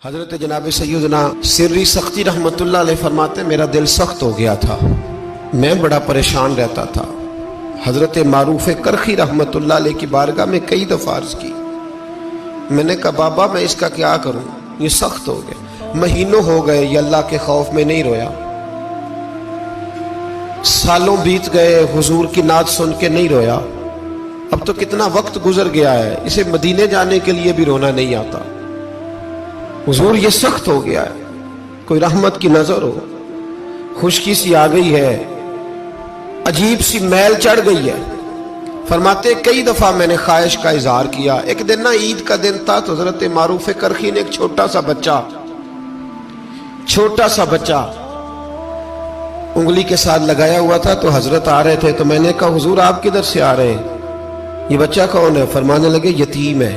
حضرت جناب سیدنا سری سختی رحمت اللہ علیہ فرماتے میرا دل سخت ہو گیا تھا، میں بڑا پریشان رہتا تھا۔ حضرت معروف کرخی رحمت اللہ علیہ کی بارگاہ میں کئی دفعہ عرض کی، میں نے کہا بابا میں اس کا کیا کروں، یہ سخت ہو گیا، مہینوں ہو گئے یہ اللہ کے خوف میں نہیں رویا، سالوں بیت گئے حضور کی نعت سن کے نہیں رویا، اب تو کتنا وقت گزر گیا ہے، اسے مدینے جانے کے لیے بھی رونا نہیں آتا، حضور یہ سخت ہو گیا ہے، کوئی رحمت کی نظر ہو، خشکی سی آ گئی ہے، عجیب سی میل چڑھ گئی ہے۔ فرماتے کئی دفعہ میں نے خواہش کا اظہار کیا۔ ایک دن نا عید کا دن تھا تو حضرت معروف کرخی نے ایک چھوٹا سا بچہ انگلی کے ساتھ لگایا ہوا تھا، تو حضرت آ رہے تھے تو میں نے کہا حضور آپ کدھر سے آ رہے ہیں، یہ بچہ کون ہے؟ فرمانے لگے یتیم ہے۔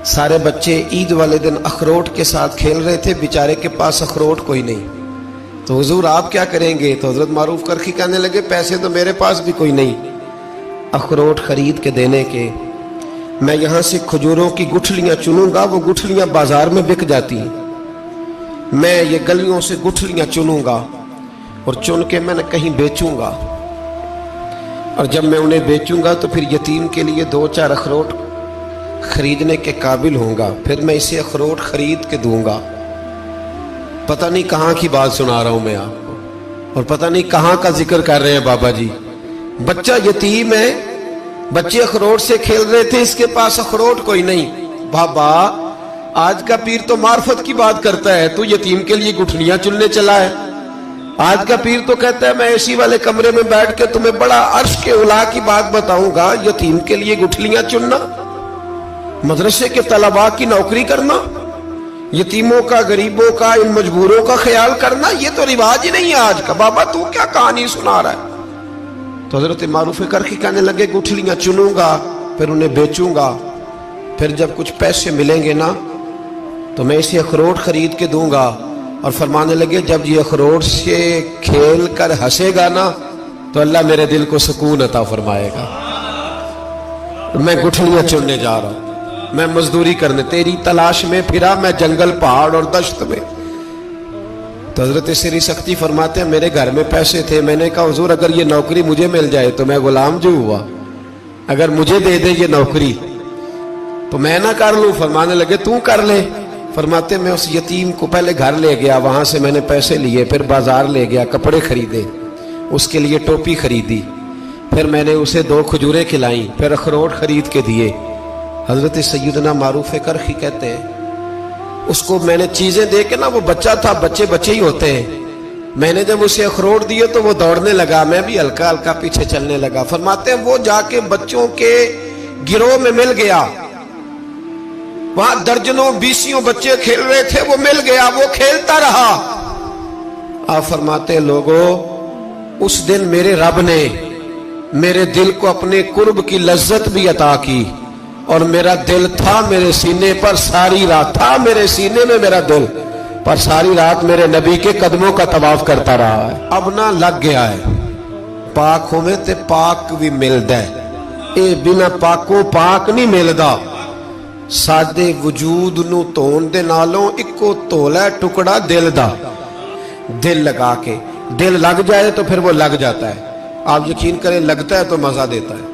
سارے بچے عید والے دن اخروٹ کے ساتھ کھیل رہے تھے، بیچارے کے پاس اخروٹ کوئی نہیں، تو حضور آپ کیا کریں گے؟ تو حضرت معروف کرخی کہنے لگے پیسے تو میرے پاس بھی کوئی نہیں اخروٹ خرید کے دینے کے، میں یہاں سے کھجوروں کی گٹھلیاں چنوں گا، وہ گٹھلیاں بازار میں بک جاتی ہیں، میں یہ گلیوں سے گٹھلیاں چنوں گا اور چن کے میں نے کہیں بیچوں گا، اور جب میں انہیں بیچوں گا تو پھر یتیم کے لیے 2-4 اخروٹ خریدنے کے قابل ہوں گا، پھر میں اسے اخروٹ خرید کے دوں گا۔ پتہ نہیں کہاں کی بات سنا رہا ہوں میں آپ کو، اور پتہ نہیں کہاں کا ذکر کر رہے ہیں بابا جی۔ بچہ یتیم ہے، بچے اخروٹ سے کھیل رہے تھے، اس کے پاس اخروٹ کوئی نہیں۔ بابا آج کا پیر تو معرفت کی بات کرتا ہے، تو یتیم کے لیے گٹھلیاں چننے چلا ہے۔ آج کا پیر تو کہتا ہے میں اسی والے کمرے میں بیٹھ کے تمہیں بڑا عرش کے اعلیٰ کی بات بتاؤں گا، یتیم کے لیے گٹھلیاں چننا، مدرسے کے طلباء کی نوکری کرنا، یتیموں کا، غریبوں کا، ان مجبوروں کا خیال کرنا، یہ تو رواج ہی نہیں ہے آج کا۔ بابا تو کیا کہانی سنا رہا ہے؟ تو حضرت معروف کرخی کہنے لگے گٹھلیاں چنوں گا، پھر انہیں بیچوں گا، پھر جب کچھ پیسے ملیں گے نا تو میں اسے اخروٹ خرید کے دوں گا، اور فرمانے لگے جب یہ اخروٹ سے کھیل کر ہنسے گا نا تو اللہ میرے دل کو سکون عطا فرمائے گا۔ میں گٹھلیاں چننے جا رہا ہوں، میں مزدوری کرنے تیری تلاش میں پھرا میں جنگل پہاڑ اور دشت میں۔ تو حضرت سری سختی فرماتے ہیں میرے گھر میں پیسے تھے، میں نے کہا حضور اگر یہ نوکری مجھے مل جائے تو میں غلام جو ہوا، اگر مجھے دے دے یہ نوکری تو میں نہ کر لوں؟ فرمانے لگے تو کر لے۔ فرماتے میں اس یتیم کو پہلے گھر لے گیا، وہاں سے میں نے پیسے لیے، پھر بازار لے گیا، کپڑے خریدے، اس کے لیے ٹوپی خریدی، پھر میں نے اسے 2 کھجوریں کھلائیں، پھر اخروٹ خرید کے دیے۔ حضرت سیدنا معروف کرخی کہتے ہیں اس کو میں نے چیزیں دے کے نا، وہ بچہ تھا، بچے ہی ہوتے ہیں، میں نے جب اسے اخروٹ دیے تو وہ دوڑنے لگا، میں بھی ہلکا ہلکا پیچھے چلنے لگا۔ فرماتے ہیں وہ جا کے بچوں کے گروہ میں مل گیا، وہاں درجنوں 20 بچے کھیل رہے تھے، وہ مل گیا، وہ کھیلتا رہا۔ آپ فرماتے ہیں لوگوں اس دن میرے رب نے میرے دل کو اپنے قرب کی لذت بھی عطا کی، اور میرا دل تھا میرے سینے پر ساری رات، تھا میرے سینے میں میرا دل، پر ساری رات میرے نبی کے قدموں کا طواف کرتا رہا ہے۔ اب نہ لگ گیا ہے، پاک ہوئے تے پاک بھی ملدا ہے، اے بنا پاکوں پاک نہیں ملدا۔ سادے وجود نو تون دے نالوں اکو تولا ٹکڑا دل دا، دل لگا کے، دل لگ جائے تو پھر وہ لگ جاتا ہے۔ آپ یقین کریں لگتا ہے تو مزہ دیتا ہے،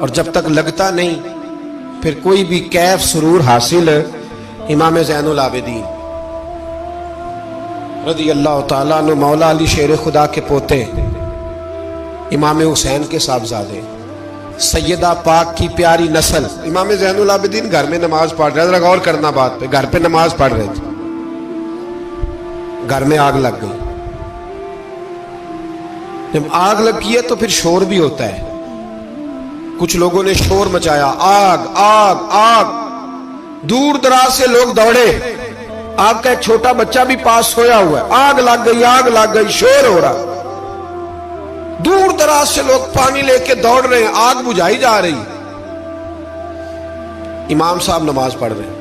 اور جب تک لگتا نہیں پھر کوئی بھی کیف سرور حاصل۔ امام زین العابدین رضی اللہ تعالیٰ عنہ مولا علی شیر خدا کے پوتے، امام حسین کے صاحبزادے، سیدہ پاک کی پیاری نسل، امام زین العابدین گھر میں نماز پڑھ رہے تھے، غور کرنا بات پہ، گھر پہ نماز پڑھ رہے تھے، گھر میں آگ لگ گئی۔ جب آگ لگی ہے تو پھر شور بھی ہوتا ہے، کچھ لوگوں نے شور مچایا، آگ آگ آگ، دور دراز سے لوگ دوڑے، آپ کا ایک چھوٹا بچہ بھی پاس سویا ہوا ہے، آگ لگ گئی، شور ہو رہا، دور دراز سے لوگ پانی لے کے دوڑ رہے ہیں، آگ بجھائی جا رہی، امام صاحب نماز پڑھ رہے ہیں۔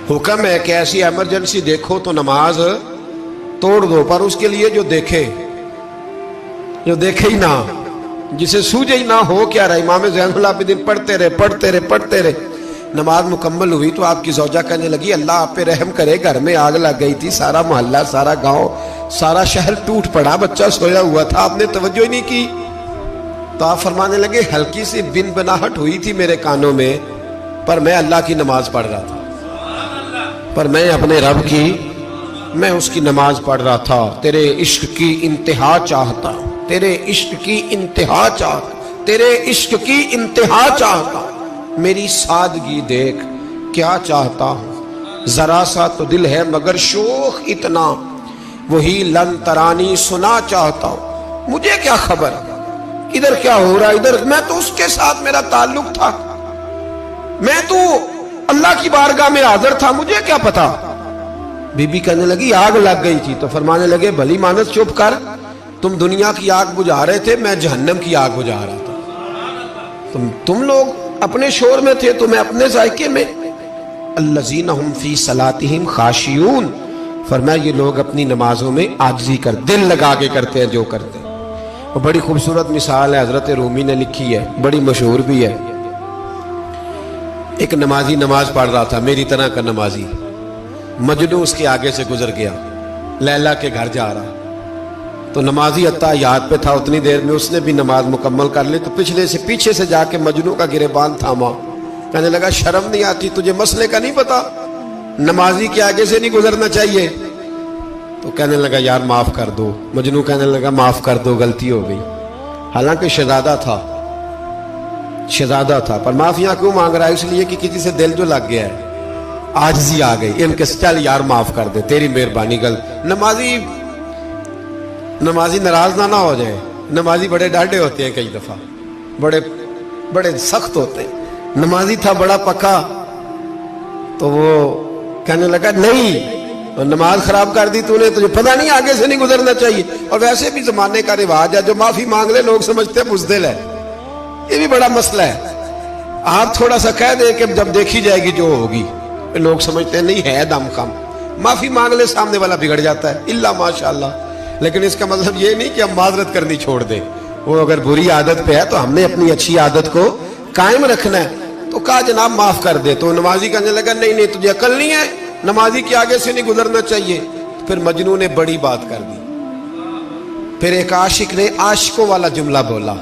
حکم ہے کہ ایسی ایمرجنسی دیکھو تو نماز توڑ دو، پر اس کے لیے جو دیکھے ہی نہ، جسے سوجے ہی نہ ہو کیا رہا۔ امام زین العابدین پڑھتے رہے، نماز مکمل ہوئی تو آپ کی زوجہ کہنے لگی اللہ آپ پہ رحم کرے، گھر میں آگ لگ گئی تھی، سارا محلہ، سارا گاؤں، سارا شہر ٹوٹ پڑا، بچہ سویا ہوا تھا، آپ نے توجہ ہی نہیں کی۔ تو آپ فرمانے لگے ہلکی سی بن بناہٹ ہوئی تھی میرے کانوں میں، پر میں اللہ کی نماز پڑھ رہا تھا، پر میں اپنے رب کی میں اس کی نماز پڑھ رہا تھا، تیرے عشق کی انتہا چاہتا، تیرے عشق کی انتہا چاہتا، تیرے عشق کی انتہا چاہتا، میری سادگی دیکھ کیا چاہتا ہوں، ذرا سا تو دل ہے مگر شوخ اتنا، وہی لن ترانی سنا چاہتا ہوں، مجھے کیا خبر ادھر کیا ہو رہا، ادھر میں تو اس کے ساتھ میرا تعلق تھا، میں تو اللہ کی بارگاہ میں حاضر تھا، مجھے کیا پتا۔ بی بی کہنے لگی آگ لگ گئی تھی، تو فرمانے لگے بھلی مانس چپ کر، تم دنیا کی آگ بجھا رہے تھے، میں جہنم کی آگ بجھا رہا تھا، تم لوگ اپنے شور میں تھے تو میں اپنے ذائقے میں۔ الذین ہم فی صلاتہم خاشعون، فرمایا یہ لوگ اپنی نمازوں میں عاجزی کر دل لگا کے کرتے ہیں جو کرتے ہیں۔ اور بڑی خوبصورت مثال ہے، حضرت رومی نے لکھی ہے، بڑی مشہور بھی ہے۔ ایک نمازی نماز پڑھ رہا تھا، میری طرح کا نمازی، مجنو اس کے آگے سے گزر گیا، لیلا کے گھر جا رہا، تو نمازی اتحیات پہ تھا، اتنی دیر میں اس نے بھی نماز مکمل کر لی، تو پیچھے سے جا کے مجنو کا گریبان تھاما، کہنے لگا شرم نہیں آتی تجھے، مسئلے کا نہیں پتا، نمازی کے آگے سے نہیں گزرنا چاہیے؟ تو کہنے لگا یار معاف کر دو، مجنو کہنے لگا معاف کر دو، غلطی ہو گئی، حالانکہ شہزادہ تھا، پر معافیاں کیوں مانگ رہا ہے؟ اس لیے کہ کسی سے دل جو لگ گیا ہے، عاجزی آ گئی، ان کے چل یار معاف کر دے، تیری مہربانی، نمازی ناراض نہ ہو جائے، نمازی بڑے ڈاڈے ہوتے ہیں، کئی دفعہ بڑے سخت ہوتے ہیں، نمازی تھا بڑا پکا، تو وہ کہنے لگا نہیں، نماز خراب کر دی تو نے، تجھے پتہ نہیں آگے سے نہیں گزرنا چاہیے، اور ویسے بھی زمانے کا رواج ہے، جو معافی مانگ لے لوگ سمجھتے ہیں بزدل ہے، یہ بھی بڑا مسئلہ ہے، آپ تھوڑا سا کہہ دیں کہ جب دیکھی جائے گی جو ہوگی، لوگ سمجھتے ہیں نہیں ہے دم کم، معافی مانگ لے سامنے والا بگڑ جاتا ہے، الا ماشاءاللہ، لیکن اس کا مطلب یہ نہیں کہ ہم معذرت کرنی چھوڑ دیں، وہ اگر بری عادت پہ ہے تو ہم نے اپنی اچھی عادت کو قائم رکھنا ہے، تو کہا جناب معاف کر دے، تو نمازی کہنے لگا نہیں تجھے عقل نہیں ہے، نمازی کے آگے سے نہیں گزرنا چاہیے۔ پھر مجنون نے بڑی بات کر دی، پھر ایک عاشق نے عاشقوں والا جملہ بولا،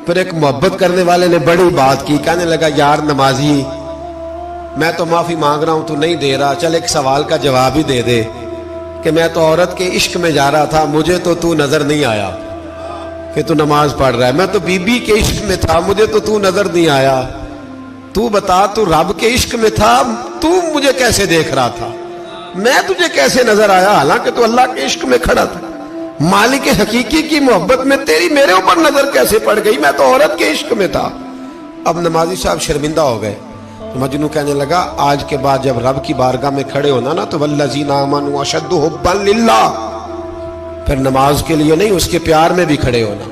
پھر ایک محبت کرنے والے نے بڑی بات کی، کہنے لگا یار نمازی میں تو معافی مانگ رہا ہوں تو نہیں دے رہا، چل ایک سوال کا جواب ہی دے دے کہ میں تو عورت کے عشق میں جا رہا تھا، مجھے تو نظر نہیں آیا کہ تو نماز پڑھ رہا ہے، میں تو بی بی کے عشق میں تھا، مجھے تو نظر نہیں آیا، تو بتا تو رب کے عشق میں تھا، تو مجھے کیسے دیکھ رہا تھا، میں تجھے کیسے نظر آیا، حالانکہ تو اللہ کے عشق میں کھڑا تھا، مالک حقیقی کی محبت میں تیری میرے اوپر نظر کیسے پڑ گئی، میں تو عورت کے عشق میں تھا۔ اب نمازی صاحب شرمندہ ہو گئے، مجنو کہنے لگا آج کے بعد جب رب کی بارگاہ میں کھڑے ہونا نا تو والذین آمنوا اشد حبا للہ، پھر نماز کے لیے نہیں اس کے پیار میں بھی کھڑے ہونا،